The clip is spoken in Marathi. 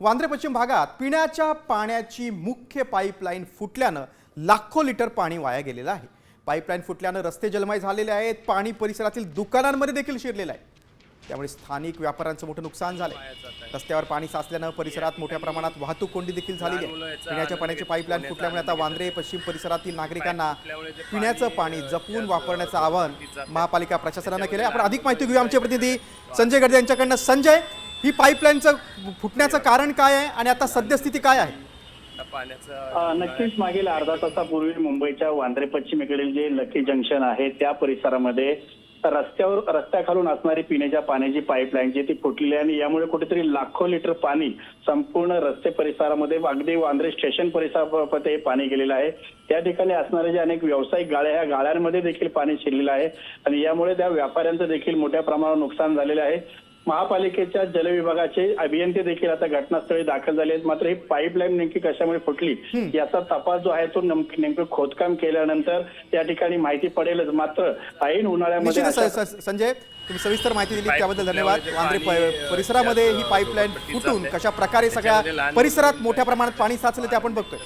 वांद्रे पश्चिम भागात पिण्याच्या पाण्याची मुख्य पाईपलाईन फुटल्यानं लाखो लिटर पाणी वाया गेलेलं आहे। पाईपलाईन फुटल्यानं रस्ते जलमय झालेले आहेत, पाणी परिसरातील दुकानांमध्ये देखील शिरलेलं आहे। त्यामुळे स्थानिक व्यापाऱ्यांचं मोठं नुकसान झालंय। रस्त्यावर पाणी साचल्यानं परिसरात मोठ्या प्रमाणात वाहतूक कोंडी देखील झालेली आहे। पिण्याच्या पाण्याची पाईपलाईन फुटल्यामुळे आता वांद्रे पश्चिम परिसरातील नागरिकांना पिण्याचं पाणी जपून वापरण्याचं आवाहन महापालिका प्रशासनानं केलंय। आपण अधिक माहिती घेऊया आमचे प्रतिनिधी संजय गडदे यांच्याकडनं। संजय, ही पाईपलाईनचं फुटण्याचं कारण काय आहे आणि आता सद्यस्थिती काय आहे? नक्कीच मागील अर्धा तासापूर्वी मुंबईच्या वांद्रे पश्चिमेकडील जे लकी जंक्शन आहे त्या परिसरामध्ये रस्त्याखालून असणारी पिण्याच्या पाण्याची पाईपलाईन जी ती फुटलेली आहे आणि यामुळे कुठेतरी लाखो लिटर पाणी संपूर्ण रस्ते परिसरामध्ये अगदी वांद्रे स्टेशन परिसरामध्ये पाणी गेलेलं आहे। त्या ठिकाणी असणारे जे अनेक व्यावसायिक गाळ्या ह्या गाळ्यांमध्ये देखील पाणी शिरलेलं आहे आणि यामुळे त्या व्यापाऱ्यांचं देखील मोठ्या प्रमाणावर नुकसान झालेलं आहे। महापालिकेच्या जलविभागाचे अभियंते देखील आता घटनास्थळी दाखल झाले आहेत। मात्र ही पाईपलाईन नेमकी कशामुळे फुटली याचा तपास जो आहे तो नेमकं खोदकाम केल्यानंतर त्या ठिकाणी माहिती पडेलच। मात्र ऐन उन्हाळ्यामध्ये संजय, तुम्ही सविस्तर माहिती दिली त्याबद्दल धन्यवाद। वांद्रे परिसरामध्ये ही पाईपलाईन फुटून कशा प्रकारे सगळ्या परिसरात मोठ्या प्रमाणात पाणी साचलं ते आपण बघतोय।